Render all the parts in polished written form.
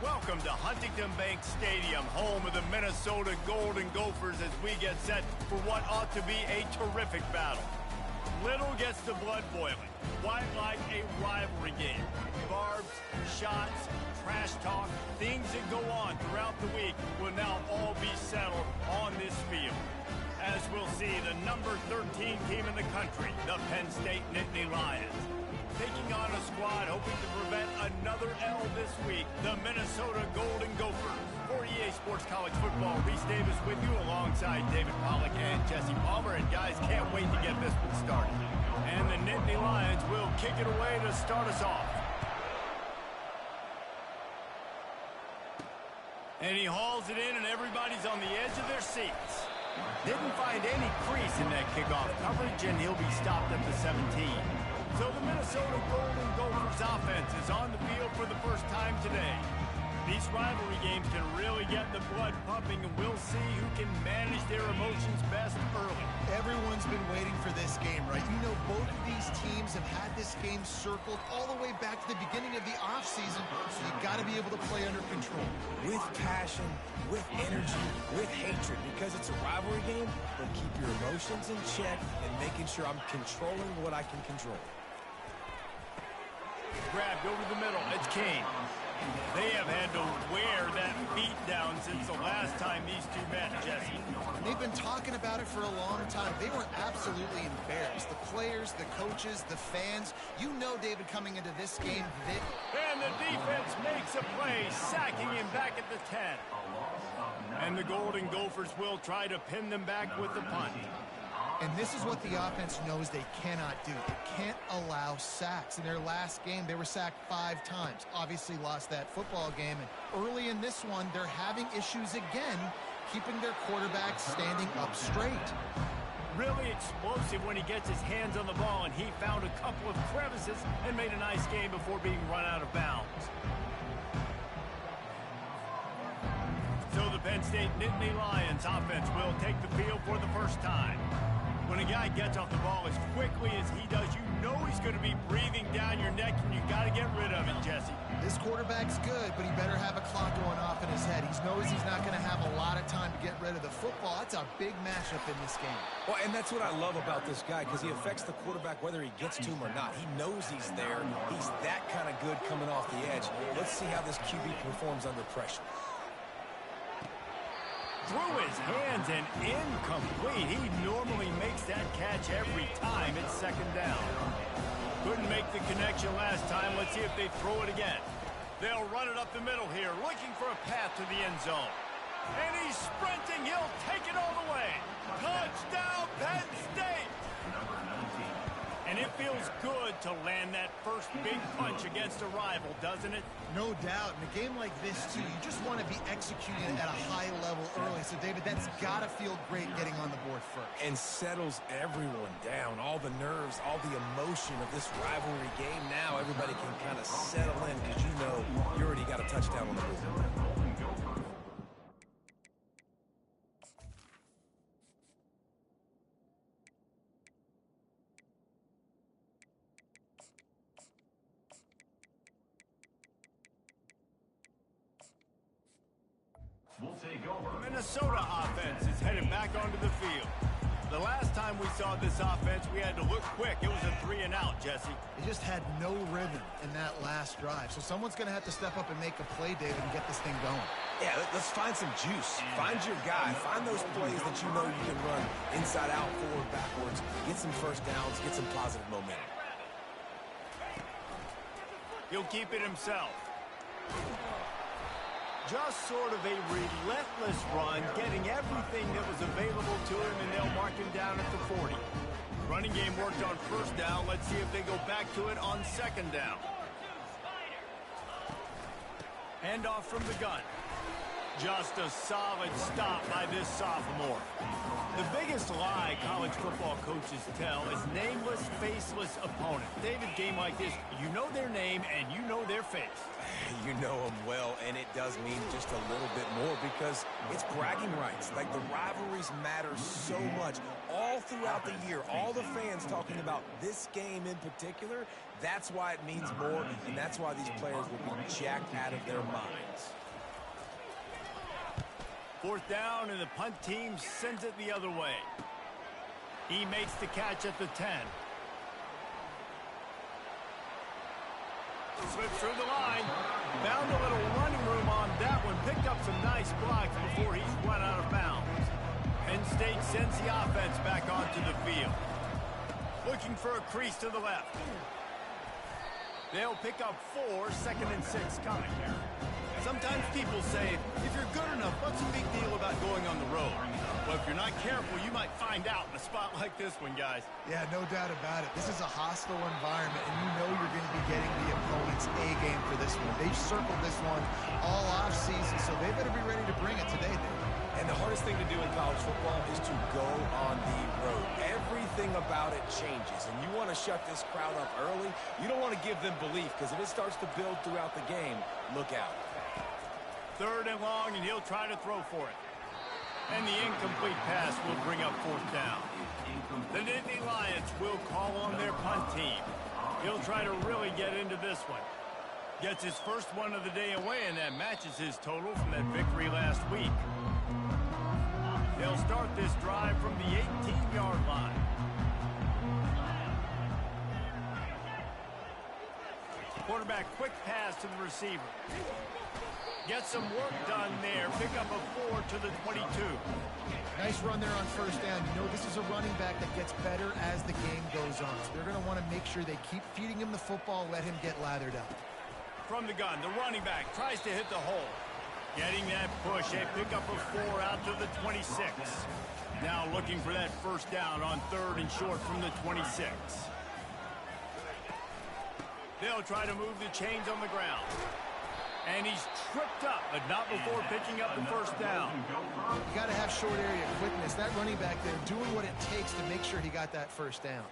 Welcome to Huntington Bank Stadium, home of the Minnesota Golden Gophers, as we get set for what ought to be a terrific battle. Little gets the blood boiling. Quite like a rivalry game. Barbs, shots, trash talk, things that go on throughout the week will now all be settled on this field. As we'll see, the number 13 team in the country, the Penn State Nittany Lions, taking on a squad hoping to prevent another L this week, the Minnesota Golden Gophers. For EA Sports College Football, Reese Davis with you alongside David Pollack and Jesse Palmer. And guys, can't wait to get this one started. And the Nittany Lions will kick it away to start us off. And he hauls it in, and everybody's on the edge of their seats. Didn't find any crease in that kickoff coverage, and he'll be stopped at the 17. So the Minnesota Golden Gophers offense is on the field for the first time today. These rivalry games can really get the blood pumping, and we'll see who can manage their emotions best early. Everyone's been waiting for this game, right? You know, both of these teams have had this game circled all the way back to the beginning of the offseason, so you've got to be able to play under control. With passion, with energy, with hatred, because it's a rivalry game, but keep your emotions in check and making sure I'm controlling what I can control. Grabbed over the middle. It's Kane. They have had to wear that beat down since the last time these two met, Jesse. And they've been talking about it for a long time. They were absolutely embarrassed. The players, the coaches, the fans. You know, David, coming into this game, and the defense makes a play, sacking him back at the 10. And the Golden Gophers will try to pin them back with the punt. And this is what the offense knows they cannot do. They can't allow sacks. In their last game, they were sacked 5 times. Obviously lost that football game. And early in this one, they're having issues again, keeping their quarterback standing up straight. Really explosive when he gets his hands on the ball, and he found a couple of crevices and made a nice game before being run out of bounds. So the Penn State Nittany Lions offense will take the field for the first time. When a guy gets off the ball as quickly as he does, you know he's going to be breathing down your neck, and you got to get rid of it, Jesse. This quarterback's good, but he better have a clock going off in his head. He knows he's not going to have a lot of time to get rid of the football. That's a big matchup in this game. Well, and that's what I love about this guy, because he affects the quarterback whether he gets to him or not. He knows he's there. He's that kind of good coming off the edge. Let's see how this QB performs under pressure. Through his hands and incomplete. He normally makes that catch every time. It's second down. Couldn't make the connection last time. Let's see if they throw it again. They'll run it up the middle here, looking for a path to the end zone. And he's sprinting. He'll take it all the way. Touchdown, Penn State! And it feels good to land that first big punch against a rival, doesn't it? No doubt. In a game like this, too, you just want to be executing at a high level early. So, David, that's got to feel great getting on the board first. And settles everyone down. All the nerves, all the emotion of this rivalry game. Now everybody can kind of settle in because you know you already got a touchdown on the board. The Minnesota offense is headed back onto the field. The last time we saw this offense, we had to look quick. It was a 3-and-out, Jesse. They just had no rhythm in that last drive. So someone's going to have to step up and make a play, David, and get this thing going. Yeah, let's find some juice. Find your guy. Find those plays that you know you can run inside out, forward, backwards. Get some first downs. Get some positive momentum. He'll keep it himself. Just sort of a relentless run, getting everything that was available to him, and they'll mark him down at the 40. Running game worked on first down. Let's see if they go back to it on second down. Handoff from the gun. Just a solid stop by this sophomore. The biggest lie college football coaches tell is nameless, faceless opponent. David, game like this, you know their name and you know their face. You know him well, and it does mean just a little bit more because it's bragging rights. Like, the rivalries matter so much all throughout the year. All the fans talking about this game in particular, that's why it means more, and that's why these players will be jacked out of their minds. Fourth down, and the punt team sends it the other way. He makes the catch at the 10. Slips through the line. Found a little running room on that one. Picked up some nice blocks before he's run out of bounds. Penn State sends the offense back onto the field. Looking for a crease to the left. They'll pick up 4, 2nd and 6 coming here. Sometimes people say, if you're good enough, what's the big deal about going on the road? Well, if you're not careful, you might find out in a spot like this one, guys. Yeah, no doubt about it. This is a hostile environment, and you know you're going to be getting the opponent's A game for this one. They've circled this one all off season, so they better be ready to bring it today, Dave. And the hardest thing to do in college football is to go on the road. Everything about it changes, and you want to shut this crowd up early. You don't want to give them belief, because if it starts to build throughout the game, look out. 3rd and long, and he'll try to throw for it. And the incomplete pass will bring up 4th down. The Nittany Lions will call on their punt team. He'll try to really get into this one. Gets his first one of the day away, and that matches his total from that victory last week. They'll start this drive from the 18-yard line. Quarterback quick pass to the receiver. Get some work done there. Pick up a 4 to the 22. Nice run there on 1st down. You know this is a running back that gets better as the game goes on. So they're going to want to make sure they keep feeding him the football, let him get lathered up. From the gun, the running back tries to hit the hole. Getting that push, a pick up of 4 out to the 26. Now looking for that 1st down on 3rd and short from the 26. They'll try to move the chains on the ground. And he's tripped up, but not before picking up the 1st down. You got to have short area quickness. That running back there doing what it takes to make sure he got that 1st down.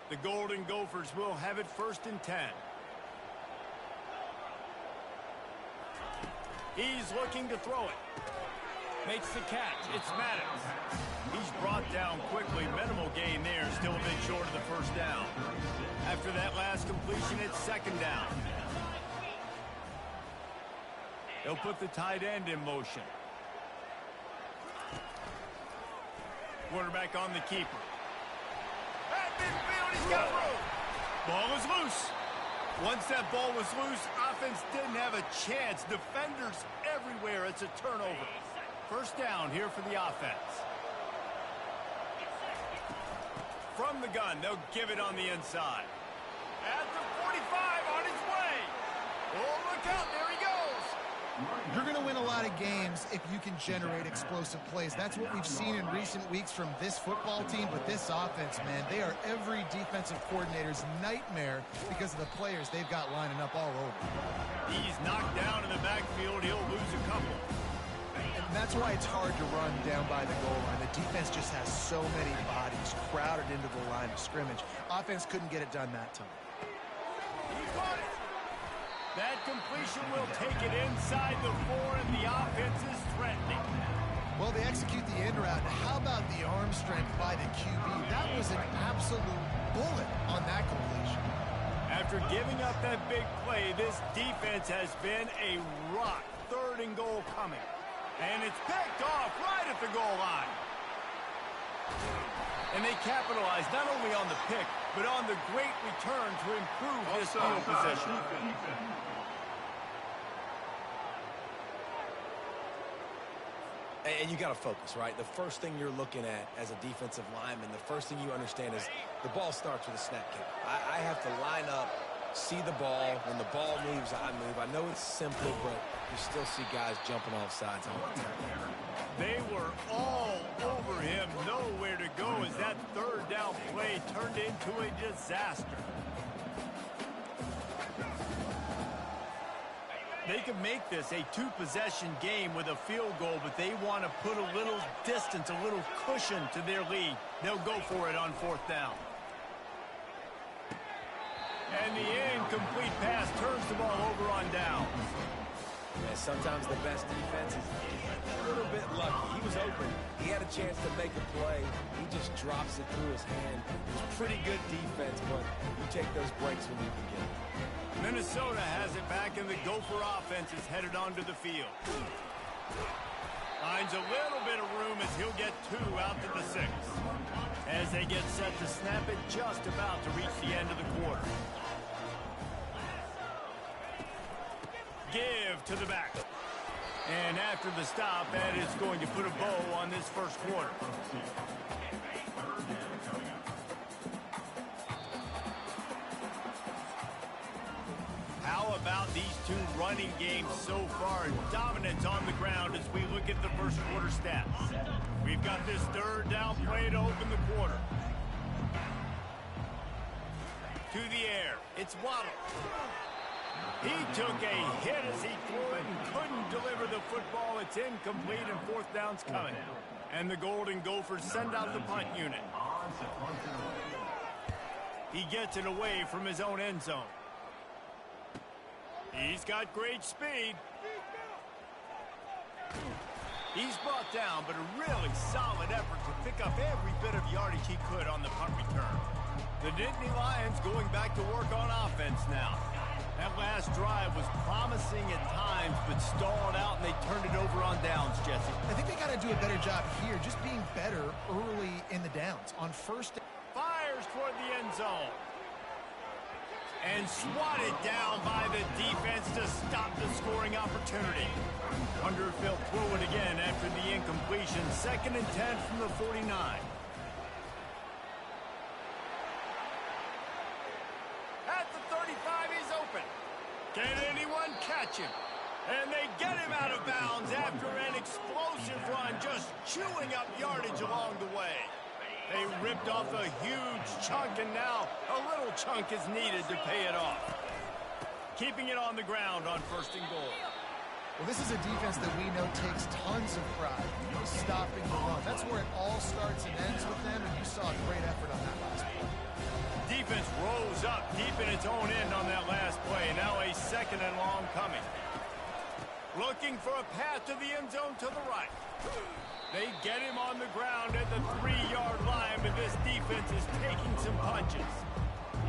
The Golden Gophers will have it 1st and 10. He's looking to throw it. Makes the catch. It's Maddox. He's brought down quickly. Minimal gain there. Still a bit short of the 1st down. After that last completion, it's 2nd down. They'll put the tight end in motion. Quarterback on the keeper. At midfield, he's got room. Ball is loose. Once that ball was loose, offense didn't have a chance. Defenders everywhere. It's a turnover. 1st down here for the offense. From the gun, they'll give it on the inside. At the 45, on his way. Oh, look out. There he goes. You're going to win a lot of games if you can generate explosive plays. That's what we've seen in recent weeks from this football team, but this offense, man, they are every defensive coordinator's nightmare because of the players they've got lining up all over. He's knocked down in the backfield. He'll lose a couple. And that's why it's hard to run down by the goal line. The defense just has so many bodies crowded into the line of scrimmage. Offense couldn't get it done that time. He caught it. That completion will take it inside the 4, and the offense is threatening. Well, they execute the end route. How about the arm strength by the QB? That was an absolute bullet on that completion. After giving up that big play, this defense has been a rock. 3rd and goal coming. And it's picked off right at the goal line. And they capitalize not only on the pick, but on the great return to improve this field position. And you got to focus, right? The first thing you're looking at as a defensive lineman, the first thing you understand is the ball starts with a snap count. I have to line up, see the ball. When the ball moves, I move. I know it's simple, but you still see guys jumping off sides all the time. They were all over him, nowhere to go as that 3rd down play turned into a disaster. They can make this a 2-possession game with a field goal, but they want to put a little distance, a little cushion to their lead. They'll go for it on 4th down. And the incomplete pass turns the ball over on downs. Yeah, sometimes the best defense is a little bit lucky. He was open. He had a chance to make a play. He just drops it through his hand. It was pretty good defense, but you take those breaks when you can get it. Minnesota has it back, and the Gopher offense is headed onto the field. Finds a little bit of room as he'll get 2 out to the 6. As they get set to snap it, just about to reach the end of the quarter. Give to the back. And after the stop, that is going to put a bow on this first quarter. How about these two running games so far? Dominance on the ground as we look at the first quarter stats. We've got this third down play to open the quarter. To the air. It's Waddle. He took a hit as he threw it and couldn't deliver the football. It's incomplete, and fourth down's coming. And the Golden Gophers send out the punt unit. He gets it away from his own end zone. He's got great speed. He's brought down, but a really solid effort to pick up every bit of yardage he could on the punt return. The Nittany Lions going back to work on offense now. That last drive was promising at times, but stalled out, and they turned it over on downs, Jesse. I think they got to do a better job here, just being better early in the downs. On first, fires toward the end zone. And swatted down by the defense to stop the scoring opportunity. Wonder if they'll throw it again after the incompletion. 2nd and 10 from the 49. At the 35, he's open. Can anyone catch him? And they get him out of bounds after an explosive run, just chewing up yardage along the way. They ripped off a huge chunk, and now a little chunk is needed to pay it off. Keeping it on the ground on 1st and goal. Well, this is a defense that we know takes tons of pride in stopping the run. That's where it all starts and ends with them, and you saw a great effort on that last play. Defense rose up deep in its own end on that last play. Now a 2nd and long coming. Looking for a path to the end zone to the right. They get him on the ground at the 3-yard line, but this defense is taking some punches.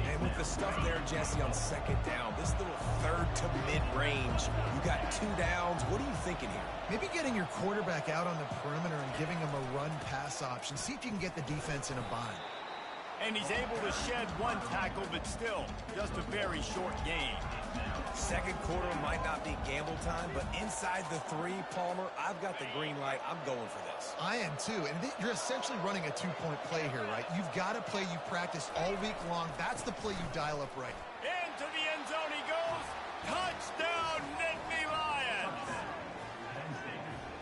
And with the stuff there, Jesse, on 2nd down, this little third to mid-range, you got 2 downs. What are you thinking here? Maybe getting your quarterback out on the perimeter and giving him a run-pass option. See if you can get the defense in a bind. And he's able to shed 1 tackle, but still, just a very short gain. 2nd quarter might not be gamble time, but inside the 3, Palmer, I've got the green light. I'm going for this. I am too, and you're essentially running a 2-point play here, right? You've got a play you practice all week long. That's the play you dial up right. Into the end zone he goes. Touchdown, Nittany Lions!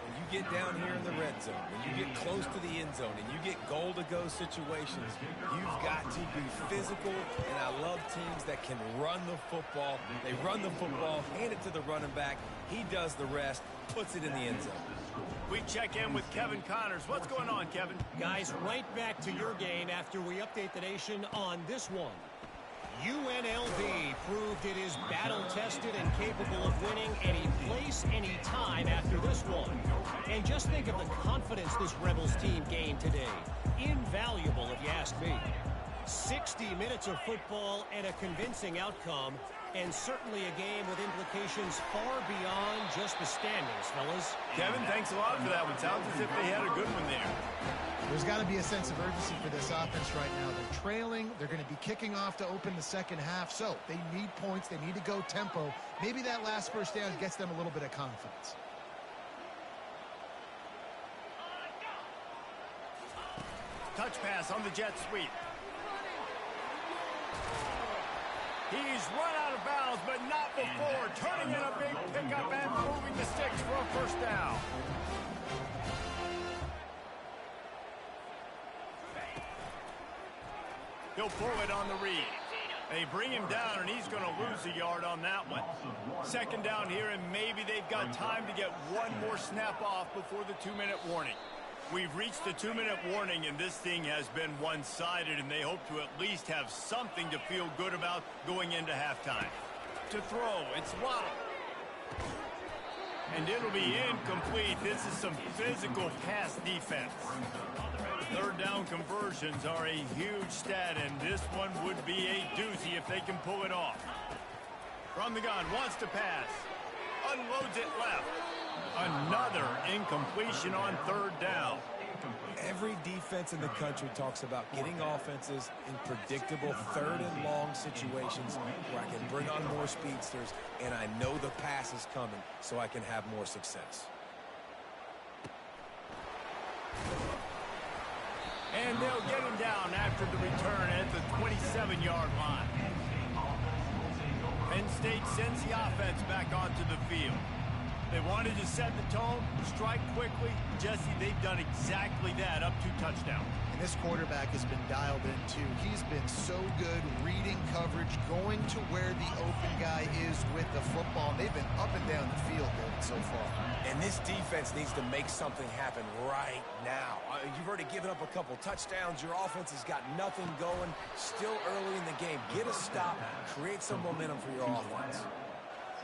When you get down here in the red zone, when you get close to the end zone, and you get goal-to-go situations, you've got to be physical, and I love teams that can run the football. They run the football, hand it to the running back. He does the rest, puts it in the end zone. We check in with Kevin Connors. What's going on, Kevin? Guys, right back to your game after we update the nation on this one. UNLV proved it is battle-tested and capable of winning any place, any time after this one. And just think of the confidence this Rebels team gained today. Invaluable, if you ask me. 60 minutes of football and a convincing outcome, and certainly a game with implications far beyond just the standings, fellas. Kevin, thanks a lot for that one. Sounds as if they had a good one there. There's got to be a sense of urgency for this offense right now. They're trailing. They're going to be kicking off to open the 2nd half. So they need points. They need to go tempo. Maybe that last first down gets them a little bit of confidence. Touch pass on the jet sweep. He's run out of bounds, but not before. Turning in a big pickup and moving the sticks for a first down. He'll pull it on the read. They bring him down, and he's going to lose a yard on that one. 2nd down here, and maybe they've got time to get one more snap off before the 2-minute warning. We've reached the 2-minute warning, and this thing has been one-sided, and they hope to at least have something to feel good about going into halftime. To throw, it's Waddle. And it'll be incomplete. This is some physical pass defense. Third down conversions are a huge stat, and this one would be a doozy if they can pull it off. From the gun, wants to pass. Unloads it left. Another incompletion on third down. Every defense in the country talks about getting offenses in predictable third and long situations where I can bring on more speedsters and I know the pass is coming so I can have more success. And they'll get him down after the return at the 27-yard line. Penn State sends the offense back onto the field. They wanted to set the tone, strike quickly. Jesse, they've done exactly that, up 2 touchdowns. And this quarterback has been dialed in, too. He's been so good reading coverage, going to where the open guy is with the football. And they've been up and down the field so far. And this defense needs to make something happen right now. You've already given up a couple touchdowns. Your offense has got nothing going. Still early in the game. Get a stop. Create some momentum for your offense.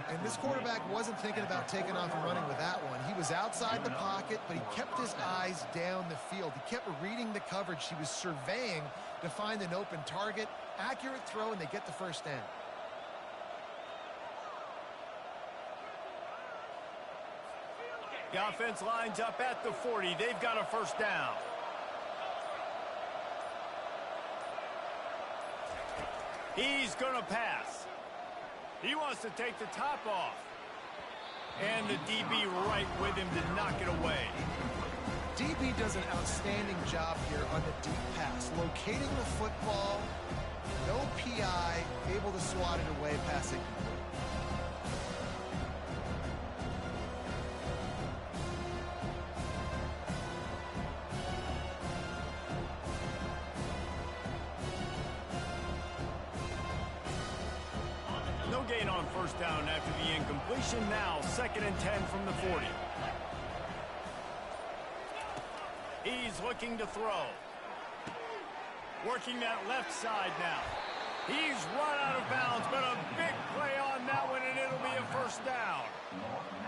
And this quarterback wasn't thinking about taking off and running with that one. He was outside the pocket, but he kept his eyes down the field. He kept reading the coverage. He was surveying to find an open target. Accurate throw, and they get the first down. The offense lines up at the 40. They've got a first down. He's going to pass. He wants to take the top off. And the DB right with him to knock it away. DB does an outstanding job here on the deep pass. Locating the football, no PI, able to swat it away, pass incomplete. No gain on first down after the incompletion. Now 2nd and 10 from the 40. He's looking to throw. Working that left side now. He's run out of bounds, but a big play on that one, and it'll be a first down.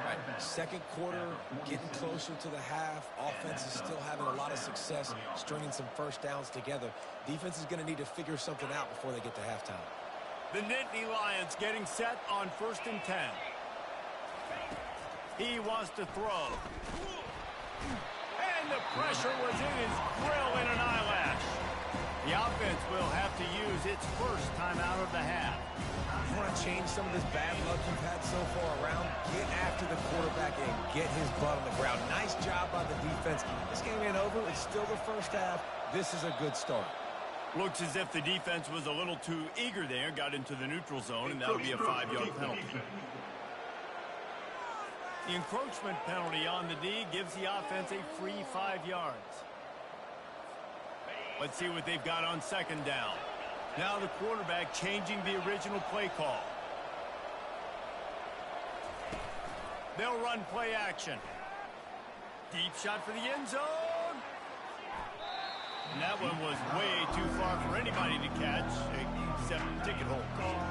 Right. Second quarter, getting closer to the half. Offense is still having a lot of success stringing some first downs together. Defense is going to need to figure something out before they get to halftime. The Nittany Lions getting set on 1st and 10. He wants to throw. And the pressure was in his grill in an eyelash. The offense will have to use its first time out of the half. You want to change some of this bad luck you've had so far around? Get after the quarterback and get his butt on the ground. Nice job by the defense. This game ain't over. It's still the first half. This is a good start. Looks as if the defense was a little too eager there, got into the neutral zone, and that'll be a 5-yard penalty. The encroachment penalty on the D gives the offense a free 5 yards. Let's see what they've got on 2nd down. Now the quarterback changing the original play call. They'll run play action. Deep shot for the end zone. And that one was way too far for anybody to catch, except ticket holders.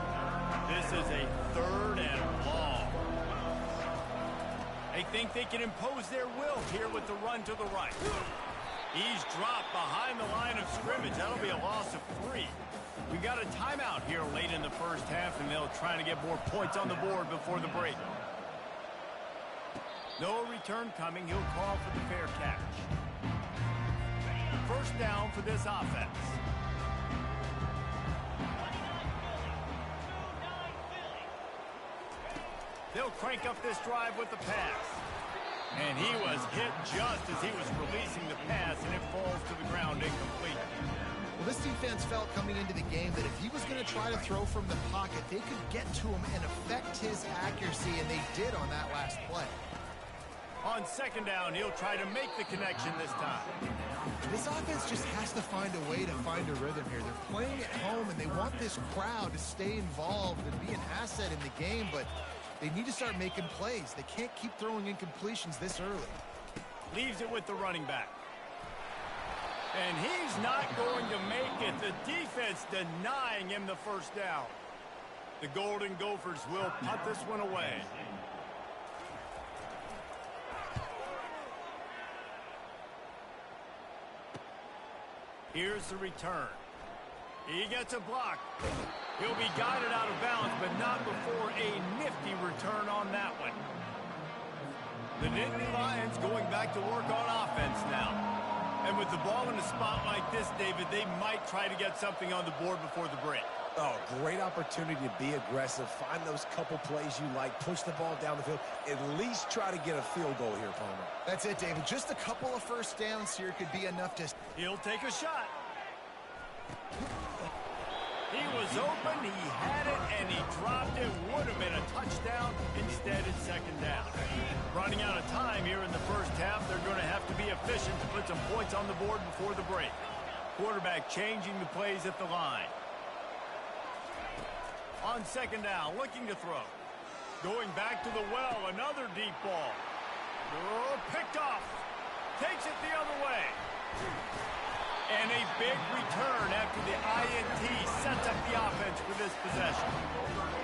This is a 3rd and long. They think they can impose their will here with the run to the right. He's dropped behind the line of scrimmage. That'll be a loss of 3. We got a timeout here late in the first half, and they'll try to get more points on the board before the break. No return coming. He'll call for the fair catch. First down for this offense. They'll crank up this drive with the pass. And he was hit just as he was releasing the pass, and it falls to the ground incomplete. Well, this defense felt coming into the game that if he was going to try to throw from the pocket, they could get to him and affect his accuracy, and they did on that last play. On 2nd down, he'll try to make the connection this time. This offense just has to find a way to find a rhythm here. They're playing at home, and they want this crowd to stay involved and be an asset in the game, but they need to start making plays. They can't keep throwing incompletions this early. Leaves it with the running back. And he's not going to make it. The defense denying him the first down. The Golden Gophers will punt this one away. Here's the return. He gets a block. He'll be guided out of bounds, but not before a nifty return on that one. The Nittany Lions going back to work on offense now. And with the ball in a spot like this, David, they might try to get something on the board before the break. Oh, great opportunity to be aggressive. Find those couple plays you like. Push the ball down the field. At least try to get a field goal here, Palmer. That's it, David. Just a couple of first downs here could be enough to... He'll take a shot. He was open, he had it, and he dropped it. Would have been a touchdown. Instead, it's second down. Running out of time here in the first half. They're going to have to be efficient to put some points on the board before the break. Quarterback changing the plays at the line. On second down, looking to throw. Going back to the well, another deep ball. Oh, picked off. Takes it the other way. And a big return after the INT sets up the offense for this possession.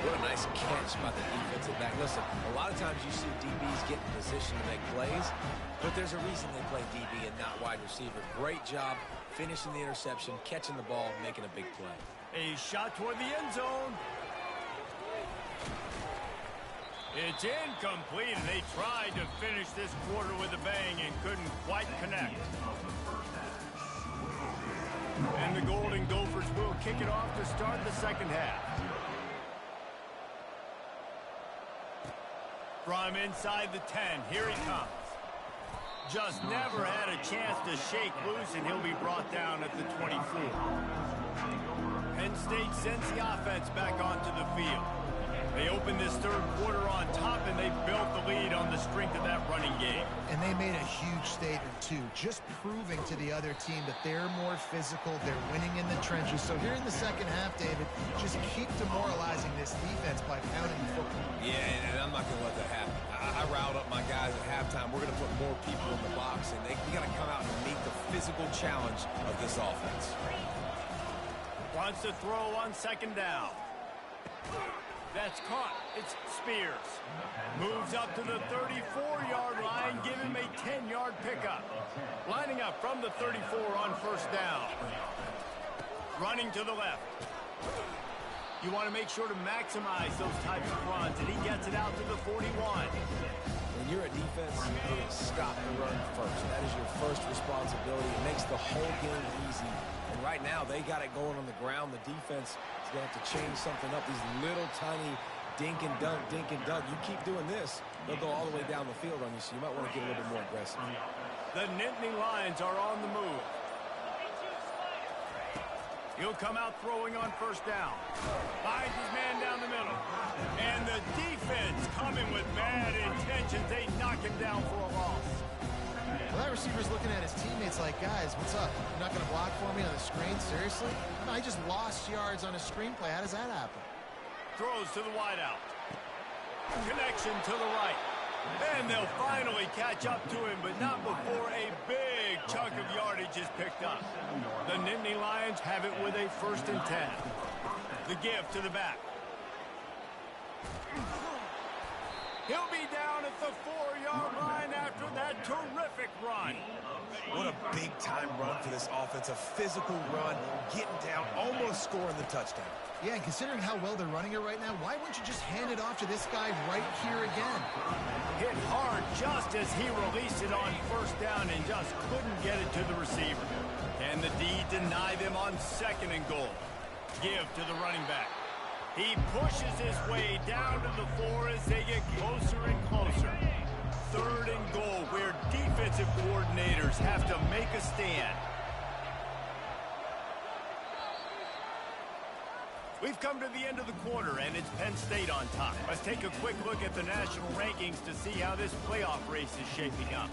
What a nice catch by the defensive back. Listen, a lot of times you see DBs get in position to make plays, but there's a reason they play DB and not wide receiver. Great job finishing the interception, catching the ball, making a big play. A shot toward the end zone. It's incomplete, and they tried to finish this quarter with a bang and couldn't quite connect. And the Golden Gophers will kick it off to start the second half. From inside the 10, here he comes. Just never had a chance to shake loose, and he'll be brought down at the 24. Penn State sends the offense back onto the field. They opened this third quarter on top, and they built the lead on the strength of that running game. And they made a huge statement, too, just proving to the other team that they're more physical, they're winning in the trenches. So here in the second half, David, just keep demoralizing this defense by pounding the football. Yeah, and I'm not going to let that happen. I riled up my guys at halftime. We're going to put more people in the box, and we got to come out and meet the physical challenge of this offense. Wants to throw on second down. That's caught. It's Spears. Moves up to the 34-yard line. Give him a 10-yard pickup. Lining up from the 34 on first down. Running to the left. You want to make sure to maximize those types of runs, and he gets it out to the 41. When you're a defense, you're going to stop the run first. That is your first responsibility. It makes the whole game easy. And right now, they got it going on the ground. The defense is going to have to change something up. These little tiny dink and dunk, dink and dunk. You keep doing this, they'll go all the way down the field on you, so you might want to get a little bit more aggressive. The Nittany Lions are on the move. He'll come out throwing on first down. Finds his man down the middle. And the defense coming with bad intentions. They knock him down for a loss. Well, that receiver's looking at his teammates like, guys, what's up? You're not going to block for me on the screen? Seriously? No, I just lost yards on a screenplay. How does that happen? Throws to the wideout. Connection to the right. And they'll finally catch up to him, but not before a big chunk of yardage is picked up. The Nittany Lions have it with a 1st and 10. The give to the back. He'll be down at the 4-yard line after that terrific run. What a big-time run for this offense. A physical run, getting down, almost scoring the touchdown. Yeah, and considering how well they're running it right now, why wouldn't you just hand it off to this guy right here again? Hit hard just as he released it on first down and just couldn't get it to the receiver. Can the D deny them on 2nd and goal? Give to the running back. He pushes his way down to the 4 as they get closer and closer. 3rd and goal, where defensive coordinators have to make a stand. We've come to the end of the quarter, and it's Penn State on top. Let's take a quick look at the national rankings to see how this playoff race is shaping up.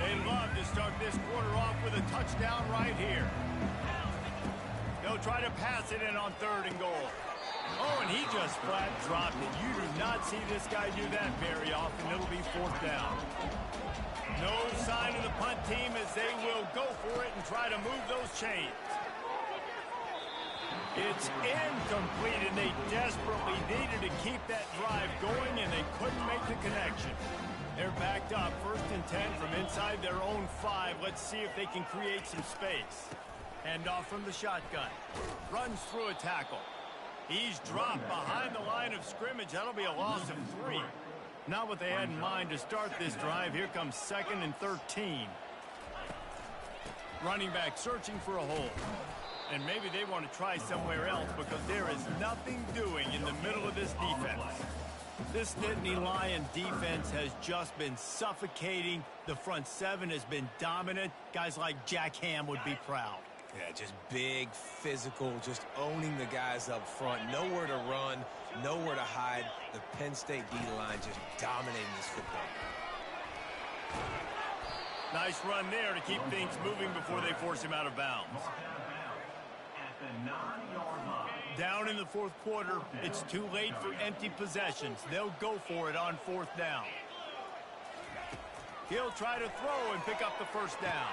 They love to start this quarter off with a touchdown right here. They'll try to pass it in on 3rd and goal. Oh, and he just flat dropped it. You do not see this guy do that very often. It'll be 4th down. No sign of the punt team as they will go for it and try to move those chains. It's incomplete, and they desperately needed to keep that drive going, and they couldn't make the connection. They're backed up, 1st and 10 from inside their own 5. Let's see if they can create some space. Hand off from the shotgun. Runs through a tackle. He's dropped behind the line of scrimmage. That'll be a loss of 3. Not what they had in mind to start this drive. Here comes 2nd and 13. Running back searching for a hole. And maybe they want to try somewhere else because there is nothing doing in the middle of this defense. This Nittany Lion defense has just been suffocating. The front 7 has been dominant. Guys like Jack Ham would be proud. Yeah, just big, physical, just owning the guys up front. Nowhere to run, nowhere to hide. The Penn State D-line just dominating this football. Nice run there to keep things moving before they force him out of bounds. Down in the 4th quarter, it's too late for empty possessions. They'll go for it on 4th down. He'll try to throw and pick up the 1st down.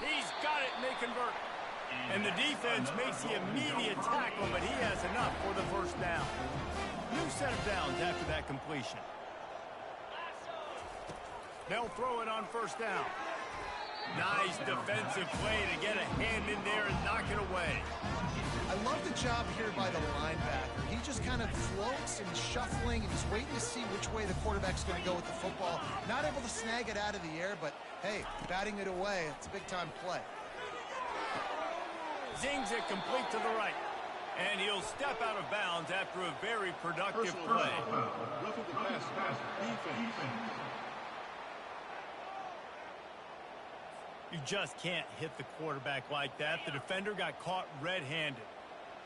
He's got it, and they convert. And the defense makes the immediate tackle, but he has enough for the 1st down. New set of downs after that completion. They'll throw it on 1st down. Nice defensive play to get a hand in there and knock it away. I love the job here by the linebacker. He just kind of floats and shuffling, and he's waiting to see which way the quarterback's going to go with the football. Not able to snag it out of the air, but hey, batting it away, it's a big-time play. Zings it complete to the right. And he'll step out of bounds after a very productive play. You just can't hit the quarterback like that. The defender got caught red-handed.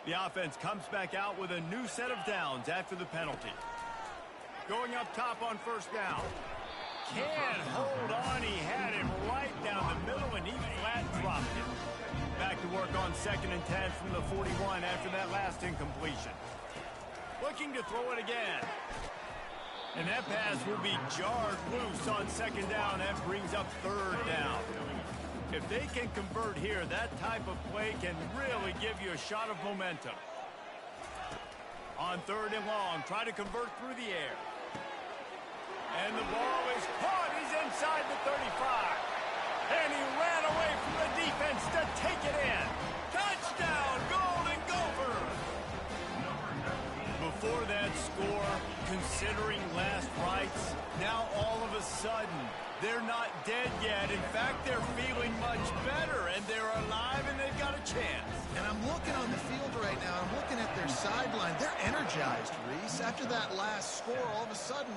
The offense comes back out with a new set of downs after the penalty. Going up top on 1st down. Can't hold on. He had him right down the middle, and he flat dropped it. Back to work on 2nd and 10 from the 41 after that last incompletion. Looking to throw it again. And that pass will be jarred loose on 2nd down. That brings up 3rd down. If they can convert here, that type of play can really give you a shot of momentum. On 3rd and long, try to convert through the air. And the ball is caught. He's inside the 35. And he ran away from the defense to take it in. Touchdown, Golden Gophers! Before that score, considering last rites, now all of a sudden, they're not dead yet. In fact, they're feeling much better, and they're alive, and they've got a chance. And I'm looking on the field right now. I'm looking at their sideline. They're energized, Reese. After that last score, all of a sudden,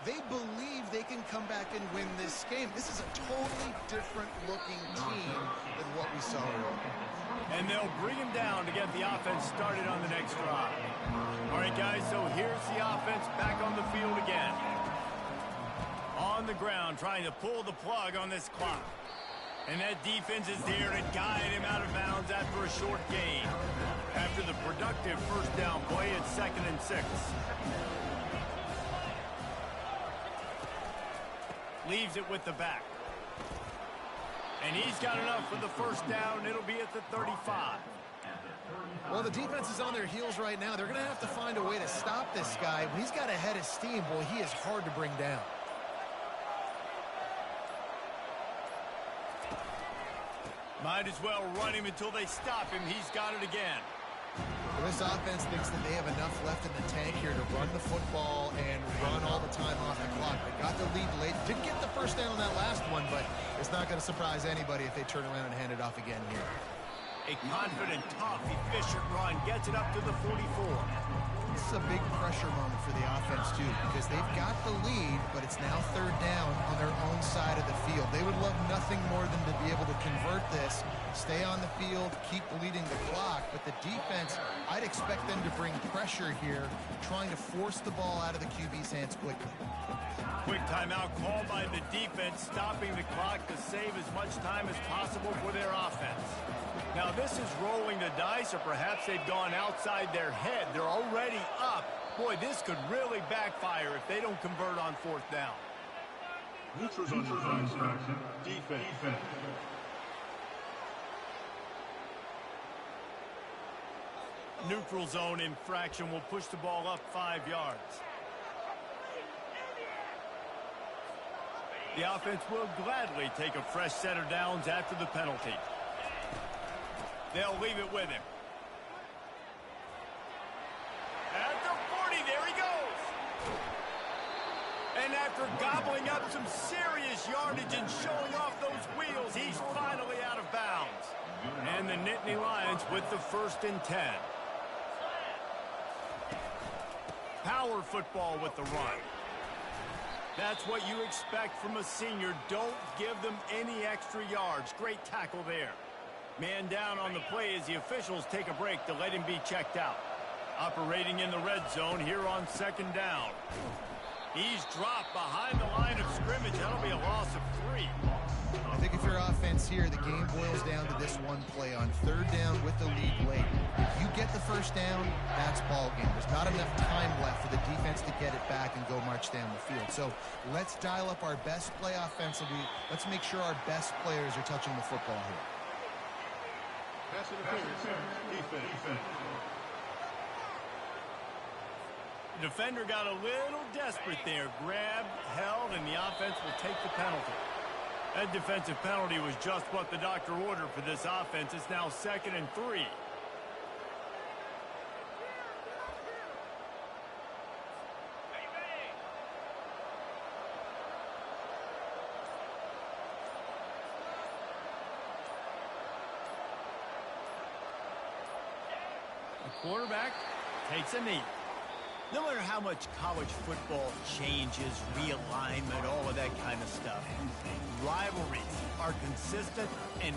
they believe they can come back and win this game. This is a totally different-looking team than what we saw earlier. And they'll bring him down to get the offense started on the next drive. All right, guys, so here's the offense back on the field again. On the ground, trying to pull the plug on this clock. And that defense is there to guide him out of bounds after a short gain. After the productive 1st down play, it's 2nd and 6. Leaves it with the back. And he's got enough for the 1st down. It'll be at the 35. Well, the defense is on their heels right now. They're going to have to find a way to stop this guy. When he's got a head of steam, boy, he is hard to bring down. Might as well run him until they stop him. He's got it again. Well, this offense thinks that they have enough left in the tank here to run the football and run all the time off the clock. They got the lead late. Didn't get the 1st down on that last one, but it's not going to surprise anybody if they turn around and hand it off again here. A confident, tough, efficient run gets it up to the 44. This is a big pressure moment for the offense, too, because they've got the lead, but it's now 3rd down on their own side of the field. They would love nothing more than to be able to convert this, stay on the field, keep leading the clock. But the defense, I'd expect them to bring pressure here, trying to force the ball out of the QB's hands quickly. Quick timeout called by the defense, stopping the clock to save as much time as possible for their offense. Now this is rolling the dice, or perhaps they've gone outside their head. They're already up. Boy, this could really backfire if they don't convert on fourth down. Neutrals on defense. Neutral zone infraction will push the ball up 5 yards. The offense will gladly take a fresh set of downs after the penalty. They'll leave it with him. At the 40, there he goes. And after gobbling up some serious yardage and showing off those wheels, he's finally out of bounds. And the Nittany Lions with the 1st and 10. Power football with the run. That's what you expect from a senior. Don't give them any extra yards. Great tackle there. Man down on the play as the officials take a break to let him be checked out. Operating in the red zone here on 2nd down. He's dropped behind the line of scrimmage. That'll be a loss of 3. I think if you're offense here, the game boils down to this one play on 3rd down with the lead late. If you get the 1st down, that's ball game. There's not enough time left for the defense to get it back and go march down the field. So let's dial up our best play offensively. Let's make sure our best players are touching the football here. Pass interference. Defense. Defender got a little desperate there. Grabbed, held, and the offense will take the penalty. That defensive penalty was just what the doctor ordered for this offense. It's now 2nd and 3. The quarterback takes a knee. No matter how much college football changes, realignment, all of that kind of stuff, rivalries are consistent and